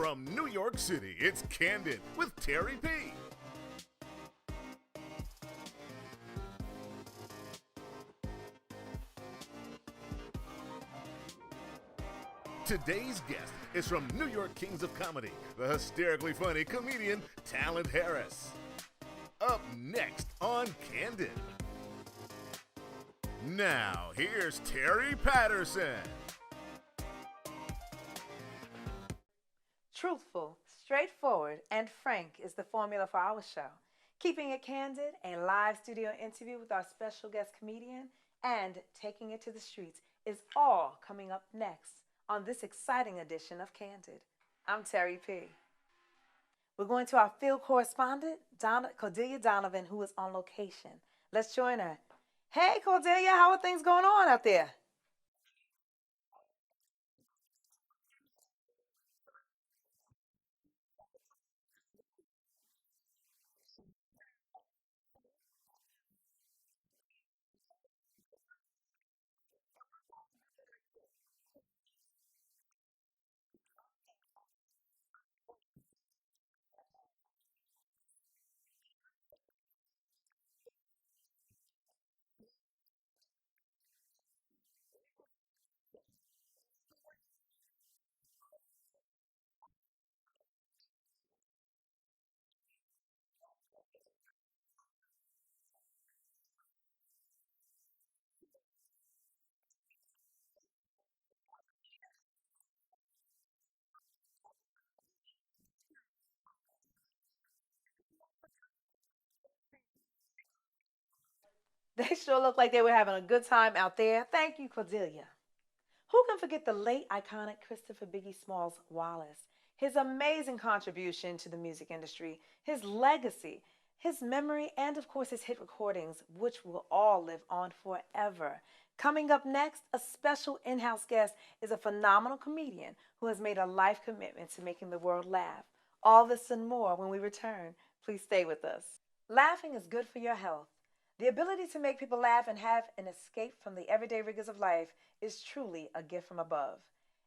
From New York City, it's Candid with Terri P. Today's guest is from New York Kings of Comedy, the hysterically funny comedian Talent Harris. Up next on Candid. Now, here's Terri Patterson. Truthful, straightforward, and frank is the formula for our show. Keeping it candid, a live studio interview with our special guest comedian, and taking it to the streets is all coming up next on this exciting edition of Candid. I'm Terri P. We're going to our field correspondent, Cordelia Donovan, who is on location. Let's join her. Hey, Cordelia, how are things going on out there? They sure look like they were having a good time out there. Thank you, Cordelia. Who can forget the late iconic Christopher Biggie Smalls Wallace? His amazing contribution to the music industry, his legacy, his memory, and of course his hit recordings, which will all live on forever. Coming up next, a special in-house guest is a phenomenal comedian who has made a life commitment to making the world laugh. All this and more when we return. Please stay with us. Laughing is good for your health. The ability to make people laugh and have an escape from the everyday rigors of life is truly a gift from above.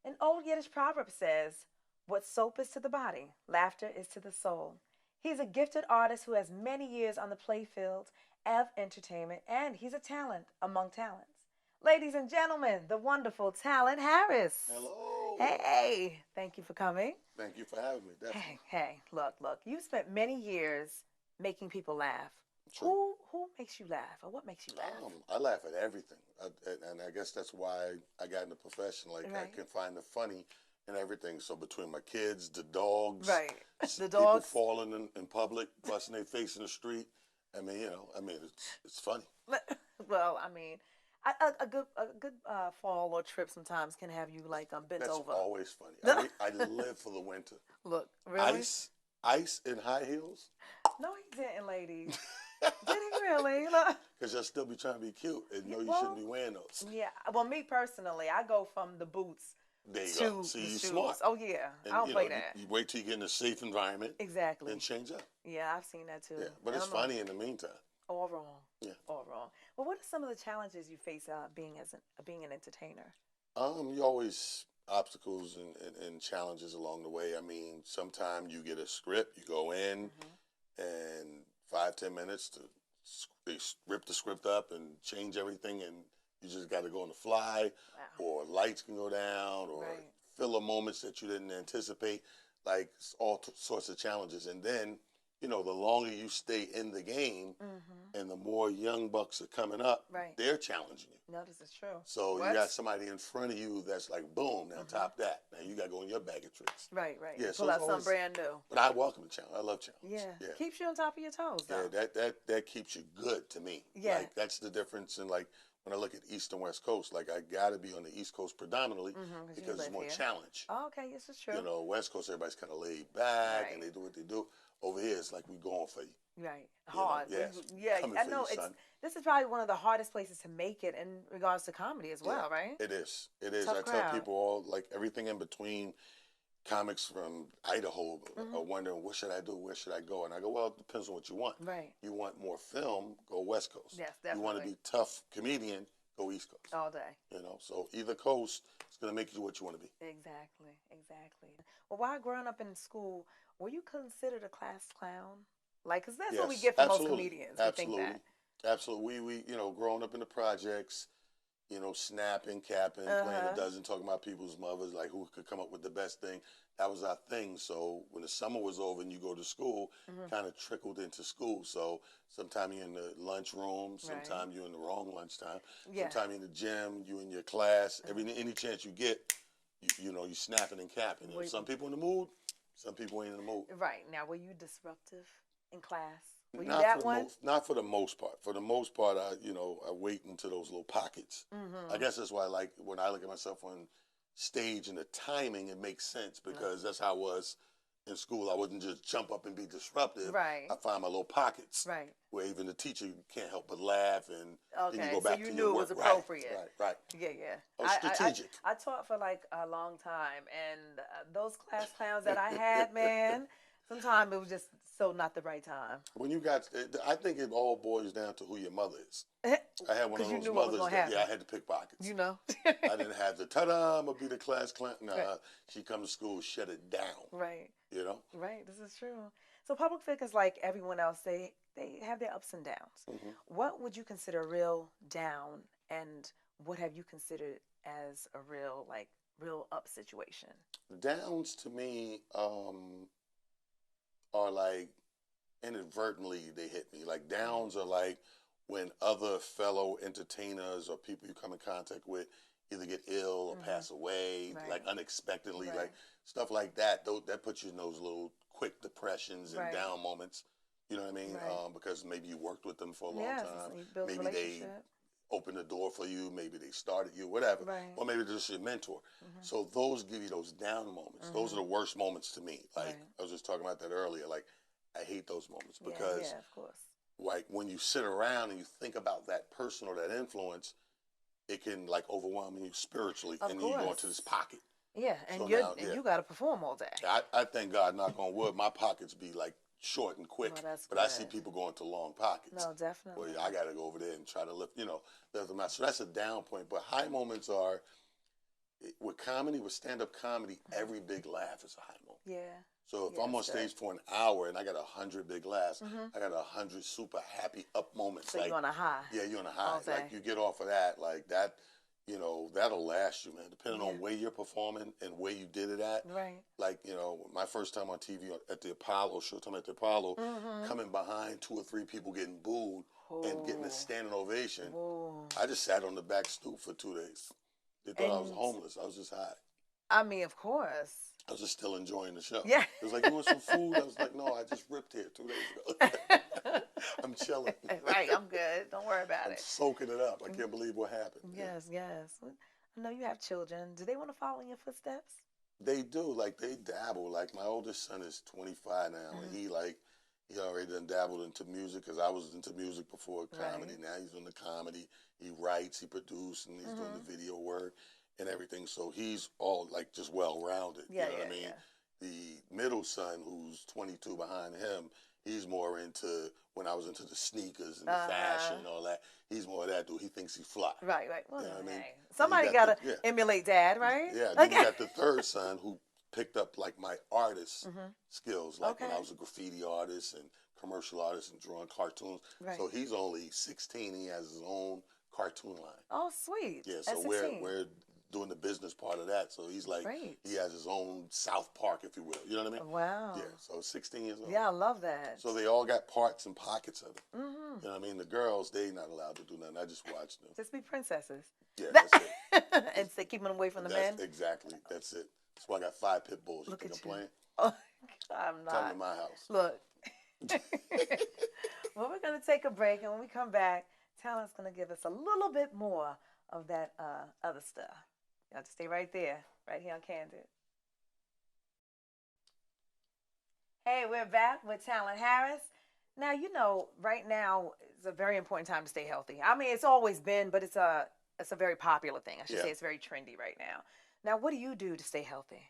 An old Yiddish proverb says, "What soap is to the body, laughter is to the soul." He's a gifted artist who has many years on the playfield of entertainment, and he's a talent among talents. Ladies and gentlemen, the wonderful Talent Harris. Hello. Hey, thank you for coming. Thank you for having me. Definitely. Hey, look, you spent many years making people laugh. True. Who makes you laugh, or what makes you laugh? I laugh at everything, and I guess that's why I got in the profession. Like Right. I can find the funny in everything. So between my kids, the dogs, Right. The people dogs. falling in public, busting their face in the street. I mean, it's funny. Well, I mean, a good fall or trip sometimes can have you like bent That's over. always funny. I live for the winter. Look, really? Ice in high heels. No, he didn't, ladies. Did he really? Look. Because you'll still be trying to be cute and know you Well, shouldn't be wearing those. Yeah. Well, me personally, I go from the boots There you to go. See, the you're shoes. smart. Oh yeah, And, I don't play you, that. you wait till you get in a safe environment. Exactly. And change up. Yeah, I've seen that too. Yeah, but it's funny in the meantime. All wrong. Yeah. All wrong. Well, what are some of the challenges you face being an entertainer? You always obstacles and challenges along the way. I mean, sometimes you get a script, you go in, and 5-10 minutes they rip the script up and change everything, and you just got to go on the fly, or lights can go down, or filler moments that you didn't anticipate, like all sorts of challenges. And then, the longer you stay in the game, and the more young bucks are coming up, they're challenging you. No, this is true. So you got somebody in front of you that's like, boom, now top that. Now you got to go in your bag of tricks. Right. Yeah, Pull out something brand new. But I welcome the challenge. I love challenge. Yeah. Keeps you on top of your toes, though. Yeah, that keeps you good to me. Yeah. Like, that's the difference in, like, when I look at East and West Coast, like, I got to be on the East Coast predominantly because it's more challenge. Oh, okay, this is true. West Coast, everybody's kind of laid back and they do what they do. Over here, it's like we going for you. Right. Hard. Yeah. I know. This is probably one of the hardest places to make it in regards to comedy as well, right? It is. Tough I crowd. tell people all, like, everything in between. Comics from Idaho are wondering, what should I do? Where should I go? And I go, well, it depends on what you want. Right. You want more film, go West Coast. Yes, definitely. You want to be tough comedian, go East Coast. All day. You know, so either coast is going to make you what you want to be. Exactly. Well, while growing up in school, were you considered a class clown? Like, because that's what we get from most comedians. Absolutely. We think that. Absolutely. We, you know, growing up in the projects, you know, snapping, capping, playing a dozen, talking about people's mothers, like who could come up with the best thing. That was our thing. So when the summer was over and you go to school, kind of trickled into school. So sometimes you're in the lunchroom, sometimes you're in the wrong lunchtime, sometimes you're in the gym, you in your class. Any chance you get, you know, you snapping and capping. You know, some people in the mood, some people ain't in the mood. Right. Now, were you disruptive in class? Were you Not that for one? Not for the most part. For the most part, I wait into those little pockets. I guess that's why, like, when I look at myself on stage and the timing, it makes sense because that's how I was in school. I wouldn't just jump up and be disruptive. Right. I find my little pockets. Right. Where even the teacher can't help but laugh and then you go back to your work. So you knew it was appropriate. Right. Yeah. I was strategic. I taught for like a long time, and those class clowns that I had, man, sometimes it was just so not the right time. When you got, I think it all boils down to who your mother is. I had one of those mothers that, I had to pick pockets. You know? I didn't have the, ta-da, I'm going to be the class clown. Nah, she come to school, shut it down. Right. You know? Right, this is true. So public figures, like everyone else, they have their ups and downs. What would you consider a real down, and what have you considered as a real up situation? Downs to me are like inadvertently they hit me. Like downs are like when other fellow entertainers or people you come in contact with either get ill or pass away, like unexpectedly, like stuff like that. That puts you in those little quick depressions and down moments. You know what I mean? Because maybe you worked with them for a long time. Maybe they opened the door for you. Maybe they started you, whatever. Or maybe they're just your mentor. So those give you those down moments. Those are the worst moments to me. Like I was just talking about that earlier. Like I hate those moments because of course. Like when you sit around and you think about that person or that influence, it can like overwhelm you spiritually, and then you go into this pocket. Yeah, and so you got to perform all day. I thank God, knock on wood, my pockets be like short and quick, but I see people going to long pockets. No, definitely. Well, I got to go over there and try to lift them out. So that's a down point. But high moments are with comedy, with stand-up comedy. Every big laugh is a high moment. Yeah. So if I'm on stage for an hour and I got 100 big laughs, I got 100 super happy up moments. So you're on a high. Yeah, you're on a high. Like you get off of that, like that, that'll last you, man. Depending on where you're performing and where you did it at. Right. Like, my first time on TV at the Apollo, Showtime at the Apollo, coming behind 2 or 3 people getting booed and getting a standing ovation. I just sat on the back stoop for 2 days. They thought I was homeless. I was just high. I mean, of course. I was just still enjoying the show. Yeah. It was like, you want some food? I was like, no, I just ripped here 2 days ago. I'm chilling. Right, I'm good. Don't worry about it. Soaking it up. I can't believe what happened. Yes. I know you have children. Do they want to follow in your footsteps? They do. Like, they dabble. Like, my oldest son is 25 now, and he already done dabbled into music, because I was into music before comedy. Now he's doing the comedy. He writes, he produces, and he's doing the video work and everything. So he's all, like, just well-rounded. You know what I mean? The middle son, who's 22 behind him, he's more into, when I was into the sneakers and the fashion and all that, he's more of that dude. He thinks he fly. Right. Well, you know what I mean? Somebody got to emulate dad, right? Yeah. Then you got the third son who picked up, like, my artist skills, like when I was a graffiti artist and commercial artist and drawing cartoons. Right. So he's only 16. He has his own cartoon line. Oh, sweet. Yeah, so we're doing the business part of that. So he's like, he has his own South Park, if you will. You know what I mean? Wow. Yeah, so 16 years old. Yeah, I love that. So they all got parts and pockets of it. You know what I mean? The girls, they not allowed to do nothing. I just watch them. Just be princesses. Yeah, that's it. And say, keep them away from the men? Exactly. That's it. That's why I got 5 pit bulls. Look you think at I'm playing? Oh, I'm not. Come to my house. Look. Well, we're going to take a break, and when we come back, Talent's going to give us a little bit more of that other stuff. You have to stay right there, right here on Candid. Hey, we're back with Talent Harris. Now, right now is a very important time to stay healthy. I mean, it's always been, but it's a very popular thing. I should say it's very trendy right now. Now, what do you do to stay healthy?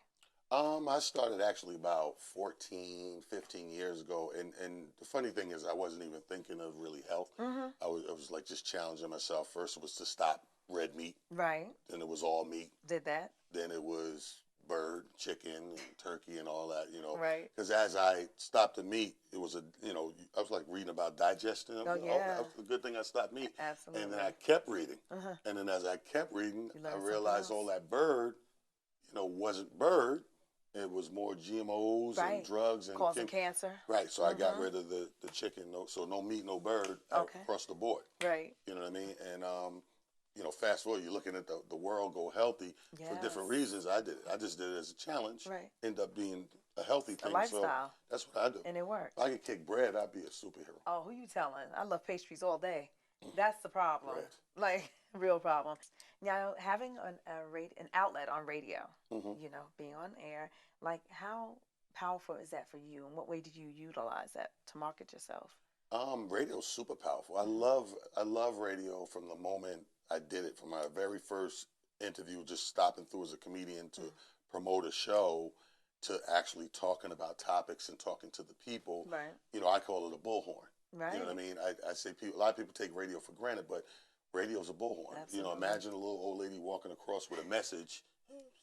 I started actually about 14, 15 years ago, and the funny thing is I wasn't even thinking of really health. I was like just challenging myself. First it was to stop red meat. Right. Then it was all meat. Did that. Then it was bird, chicken, and turkey, and all that, Right. Because as I stopped the meat, it was I was like reading about digesting. Oh, yeah. That was a good thing I stopped meat. Absolutely. And then I kept reading. Uh-huh. And then as I kept reading, You I learned realized something all else. that bird, wasn't bird. It was more GMOs Right. and drugs and Causing cancer. Right. So I got rid of the chicken. So no meat, no bird across the board. Right. You know what I mean? And fast forward, you're looking at the world go healthy for different reasons. I did it. I just did it as a challenge. Right. End up being a healthy thing. A lifestyle. So that's what I do. And it worked. If I could kick bread, I'd be a superhero. Oh, who you telling? I love pastries all day. That's the problem. Bread. Like, real problem. Now, having an outlet on radio, being on air, like, how powerful is that for you? And what way did you utilize that to market yourself? Radio's super powerful. I love radio from the moment I did it. From my very first interview, just stopping through as a comedian to promote a show, to actually talking about topics and talking to the people. Right. I call it a bullhorn. Right. You know what I mean? I say a lot of people take radio for granted, but radio's a bullhorn. Absolutely. Imagine a little old lady walking across with a message.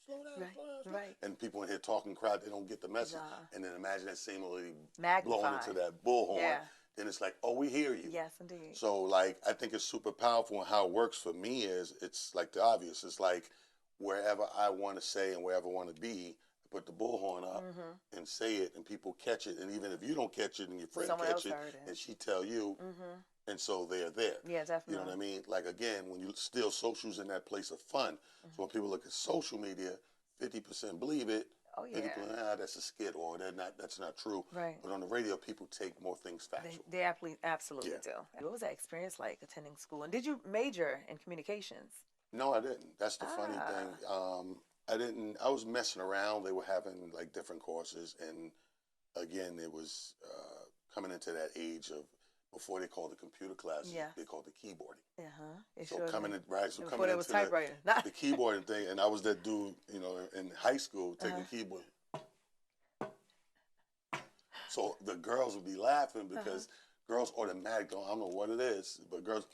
Slow down, Right. slow down. Right. And people in here talking crowd, they don't get the message. Nah. And then imagine that same old lady Magnified. blowing into that bullhorn. Yeah. Then it's like, oh, we hear you. Yes, indeed. So, I think it's super powerful, and how it works for me is, it's like the obvious. It's like, wherever I want to say and wherever I want to be, I put the bullhorn up and say it, and people catch it. And even if you don't catch it and your friend catch it, and she tell you, and so they're there. Yeah, definitely. You know what I mean? Like, again, when you still, social's in that place of fun. So when people look at social media, 50% believe it. Oh, yeah. 50%, that's a skit, or that's not true. Right. But on the radio, people take more things factual. They absolutely do. What was that experience like attending school? And did you major in communications? No, I didn't. That's the funny thing. I didn't. I was messing around. They were having different courses, and again, it was coming into that age of, before they called the computer classes, they called it keyboarding. So coming in, right? So coming into typewriter. The keyboarding thing, and I was that dude, in high school taking keyboard. So the girls would be laughing because girls automatically, I don't know what it is, but girls.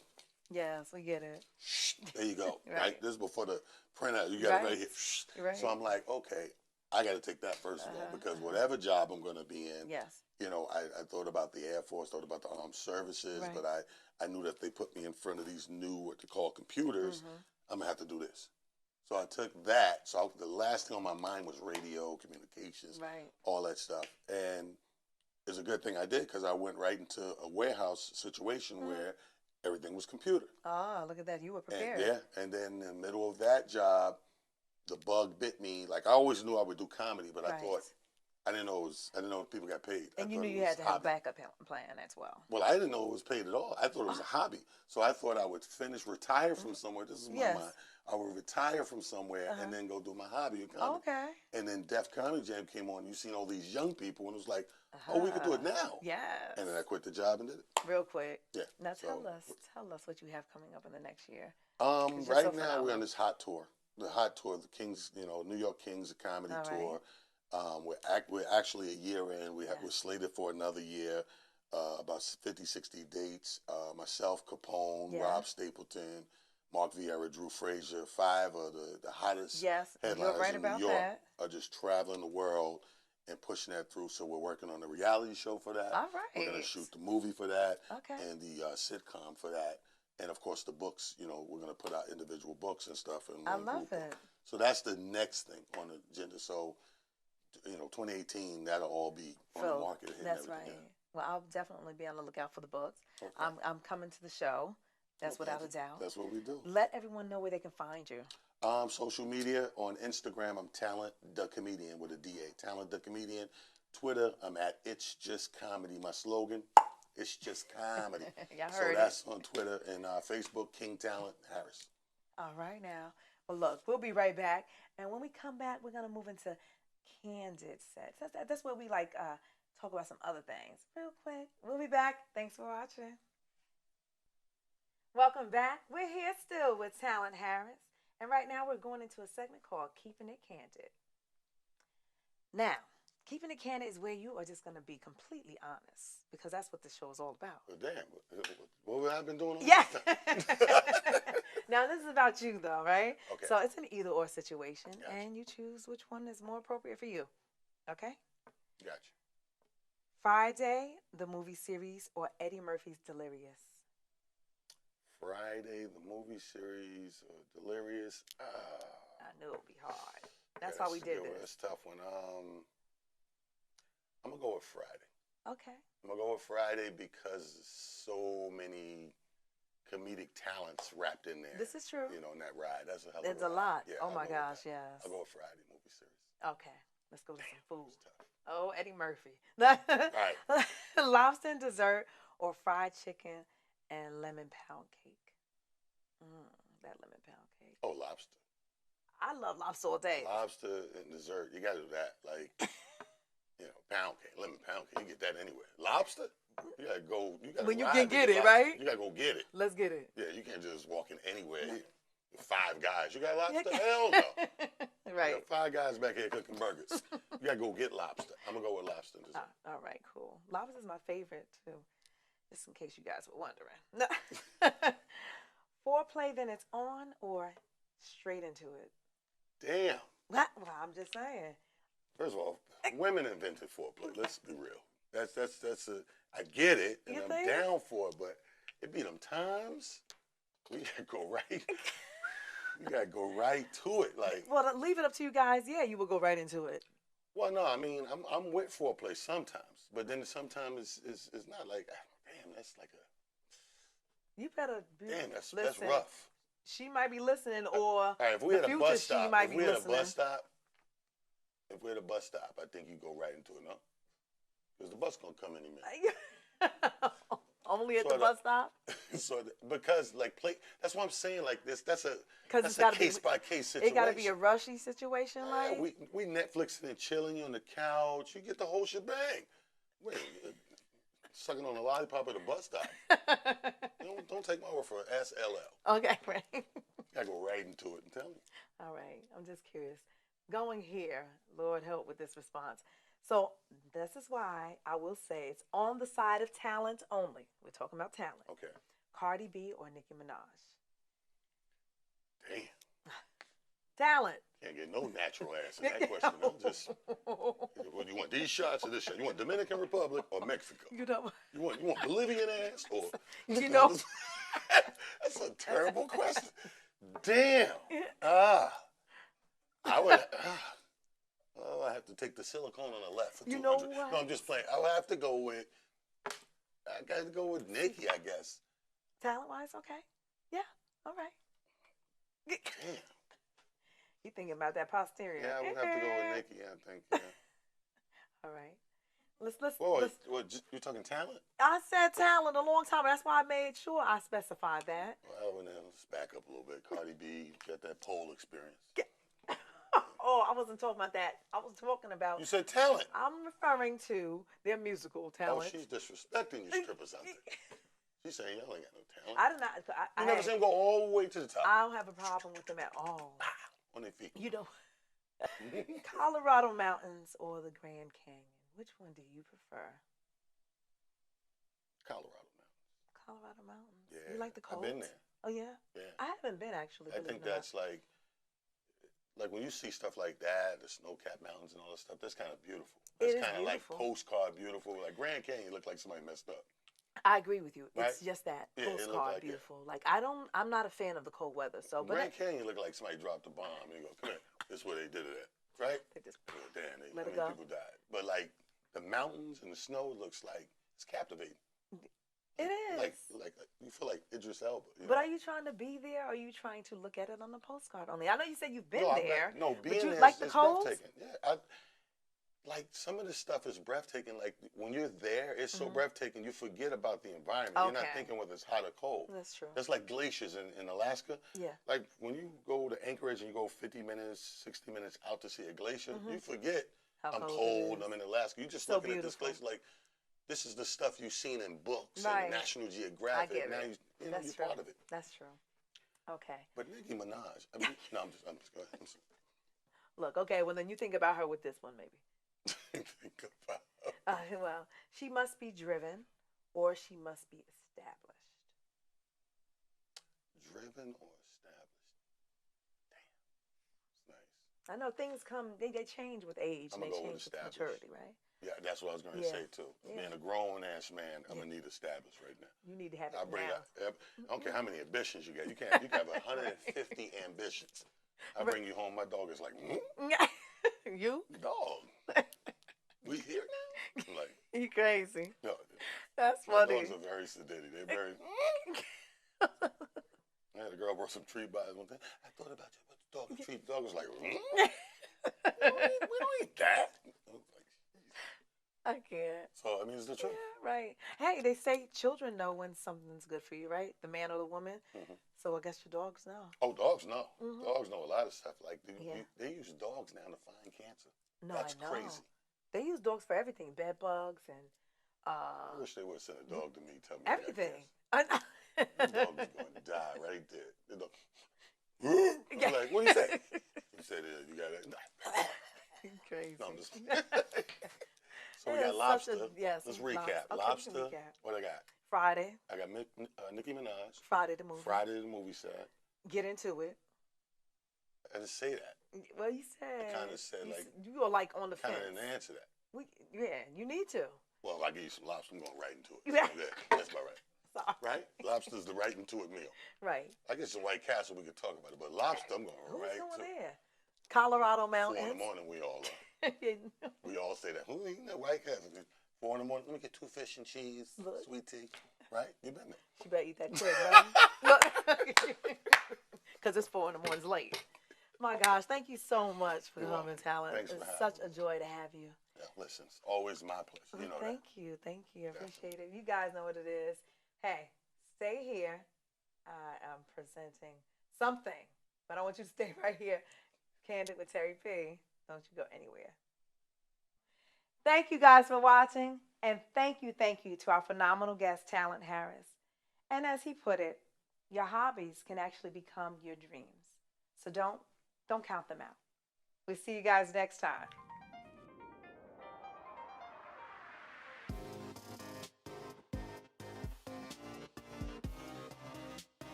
Yes, we get it. There you go. Right. This is before the printout. You got it right here. Right. So I'm like, okay, I got to take that first of all, because whatever job I'm going to be in, I thought about the Air Force, thought about the armed services, but I knew that if they put me in front of these new, what they call computers, I'm going to have to do this. So I took that. So the last thing on my mind was radio, communications, all that stuff. And it's a good thing I did, because I went right into a warehouse situation where everything was computer. Ah, look at that. You were prepared. And then in the middle of that job, the bug bit me. Like, I always knew I would do comedy, but I thought, I didn't know people got paid. And you knew you had to have a backup plan as well. Well, I didn't know it was paid at all. I thought it was a hobby. So I thought I would retire from somewhere. This is my mind. I would retire from somewhere and then go do my hobby of comedy. Okay. And then Def Comedy Jam came on. You seen all these young people, and it was like, oh, we could do it now. Yes. And then I quit the job and did it. Real quick. Yeah. Now tell us what you have coming up in the next year. Right now we're on this hot tour. The hot tour, the Kings, New York Kings comedy tour. We're actually a year in. We're slated for another year, about 50, 60 dates. Myself, Capone, Rob Stapleton, Mark Vieira, Drew Frazier, 5 of the hottest headliners in New York are just traveling the world and pushing that through. So we're working on a reality show for that. All right. We're going to shoot the movie for that. Okay. And the sitcom for that. And of course the books, we're going to put out individual books and stuff. And I love it. So that's the next thing on the agenda. So, 2018, that'll all be on the market. That's right. Well, I'll definitely be on the lookout for the books. Okay. I'm coming to the show. That's without a doubt. That's what we do. Let everyone know where they can find you. Social media, on Instagram, I'm Talent the Comedian with a D-A. Talent the Comedian. Twitter, I'm at It's Just Comedy. My slogan, It's Just Comedy. So that's on Twitter. And Facebook, King Talent Harris. All right now. Well, look, we'll be right back. And when we come back, we're going to move into Candid sets. That's where we talk about some other things. Real quick. We'll be back. Thanks for watching. Welcome back. We're here still with Talent Harris. And right now we're going into a segment called Keeping It Candid. Now, Keeping It Candid is where you are just going to be completely honest, because that's what the show is all about. Well, damn. What have I been doing all this time? Now this is about you, though, right? Okay. So it's an either-or situation, Gotcha. and you choose which one is more appropriate for you. Okay. Gotcha. Friday, the movie series, or Eddie Murphy's Delirious. Friday, the movie series, Delirious. I knew it would be hard. That's why we did this. That's a tough one. I'm gonna go with Friday. Okay. I'm gonna go with Friday because so many comedic talents wrapped in there. This is true. You know, in that ride. That's a hell of There's a a ride. lot. Yeah, Oh I'll my go with gosh, that. yes. I'll go with Friday movie series. Okay. Let's go to some food. It's tough. Oh, Eddie Murphy. Right. Lobster and dessert, or fried chicken and lemon pound cake. That lemon pound cake. Oh, lobster. I love lobster all day. Lobster and dessert. You gotta do that. Like, you know, pound cake, lemon pound cake. You get that anywhere. Lobster? You gotta go. You gotta When you ride can to get it, lobster. right? You gotta go get it. Let's get it. Yeah, you can't just walk in anywhere. Five guys. You got lobster? Hell no. Right. You got 5 guys back here cooking burgers. You gotta go get lobster. I'm gonna go with lobster and dessert. All right, cool. Lobster's my favorite too. Just in case you guys were wondering. Foreplay, then it's on, or straight into it. Damn. Well, I'm just saying. First of all, women invented foreplay. Let's be real. That's a. I get it, and You I'm think? down for it, but it be them times. We gotta go right. We gotta go right to it. Like, Well, to leave it up to you guys. Yeah, you will go right into it. well, no, I mean, I'm with foreplay sometimes, but then sometimes it's not like, damn, that's like a. You better be. Damn, that's listen. rough. She might be listening, or All right, if we the had a future, bus she stop, might be listening. if we're at a bus stop, I think you go right into it, no? Because the bus gonna come any minute. Only at So the bus stop. So because like that's what I'm saying. Like this, that's a Because it's case by case situation. It got to be a rushy situation, Yeah, like. we Netflixing and chilling on the couch. You get the whole shebang. Wait, sucking on a lollipop at a bus stop. Don't take my word for it. Ask LL. Okay, right. Gotta go right into it and tell me. All right. I'm just curious. Going here, Lord help with this response. So this is why I will say it's on the side of talent only. We're talking about talent. Okay. Cardi B or Nicki Minaj? Damn. Talent. Can't get no natural answer to that question. I'm just. What do you want? These shots or this shot? You want Dominican Republic or Mexico? You know. You want Bolivian ass or? You know. That's a terrible question. Damn. I would. Oh, I have to take the silicone on the left for 200. You know what? No, I'm just playing. I would have to go with. I got to go with Nicki, I guess. Talent-wise, okay. Yeah. All right. Damn. You thinking about that posterior? Yeah, I would have to go with Nicki. I think. Yeah. All right. Let's. What, you talking talent? I said talent a long time. That's why I made sure I specified that. Well, then let's back up a little bit. Cardi B got that pole experience. Oh, I wasn't talking about that. I was talking about. You said talent. I'm referring to their musical talent. Oh, she's disrespecting you, stripper something. She's saying y'all ain't got no talent. I did not. You never seen them go all the way to the top. I don't have a problem with them at all. On their feet. You know, Colorado mountains or the Grand Canyon. Which one do you prefer? Colorado Mountains. Colorado mountains. Yeah. You like the cold? I've been there. Oh yeah. Yeah. I haven't been actually. I think that's like when you see stuff like that, the snow-capped mountains and all that stuff. That's kind of beautiful. That's kind of like postcard beautiful. Like Grand Canyon looked like somebody messed up. I agree with you. Right? It's just that Yeah, it looked postcard like beautiful. Like I'm not a fan of the cold weather. So, but Grand Canyon looked like somebody dropped a bomb and you go, come here. This is where they did it at, right? They just Oh, damn, let how it many go. people died? But like the mountains and the snow looks like it's captivating. It is. Like you feel like Idris Elba. But are you trying to be there, or are you trying to look at it on the postcard only? I know you said you've been No, there. being but you there like is the cold? breathtaking. Yeah, like some of this stuff is breathtaking. Like when you're there, it's so breathtaking. You forget about the environment. You're not Okay. thinking whether it's hot or cold. That's true. It's like glaciers in Alaska. Yeah. Like when you go to Anchorage and you go 50 minutes, 60 minutes out to see a glacier, you forget How I'm cold it cold. is. I'm in Alaska. You just So looking at this beautiful. glacier like this is the stuff you've seen in books Right. and National Geographic. I get now it. you know That's you're true. part of it. That's true. Okay. But Nicki Minaj, I mean, no, I'm just go ahead. I'm sorry. Look, okay, well, then you think about her with this one, maybe. Think about Well, she must be driven or she must be established. driven or I know things come, they change with age. I'm and gonna they go with change with established. maturity, right? Yeah, that's what I was gonna Yeah. say too. Yeah. Being a grown ass man, I'm gonna need established right now. You need to have it I bring now. I don't care how many ambitions you got. You can have 150 ambitions. I bring you home. My dog is like, You? dog. We here now? I'm like, You crazy. no. That's My funny. dogs are very sedated. They're very. I had a girl brought some tree by one thing. I thought about you, but the dog and tree. The dog was like, we don't eat that. I can't. So I mean, it's the truth. Yeah, right. Hey, they say children know when something's good for you, right? The man or the woman. Mm-hmm. So I guess your dogs know. Oh, dogs know. Mm-hmm. Dogs know a lot of stuff. Like Yeah. they use dogs now to find cancer. No, That's I know. crazy. They use dogs for everything, bed bugs and I wish they would send a dog to me. Tell me everything. I got cancer. The dog is going to die right there. The dog. I'm like, what do you say? He said, you got it. Crazy. No, I'm just. So we got lobster. Yes. Let's recap. Okay, Lobster. we can recap. What I got? Friday. I got Nicki Minaj. Friday the movie. Friday the movie set. Get into it. I didn't say that. Well, you said. I kind of said like. You were like on the Kind fence. of didn't answer that. Yeah, you need to. Well, if I give you some lobster, I'm going right into it. Yeah. Okay, that's about right. Sorry. Right? Lobster's the right into it meal. Right. I guess the White Castle we could talk about it, but lobster I'm going Who's right going to. there? Colorado 4 Mountains. in the morning we all are. We all say that. Who eating that White Castle? 4 in the morning. Let me get 2 fish and cheese, Look. sweet tea. Right? You been there? She better eat that quick, because it's 4 in the morning. It's late. My gosh, thank you so much for You're coming, welcome. Talent. Thanks for It's having such me. a joy to have you. Yeah, listen, it's always my pleasure. You know Thank that. you. Thank you. I appreciate it. You guys know what it is. Hey, stay here. I am presenting something, but I want you to stay right here. Candid with Terri P. Don't you go anywhere. Thank you guys for watching, and thank you to our phenomenal guest, Talent Harris. And as he put it, your hobbies can actually become your dreams. So don't count them out. We'll see you guys next time.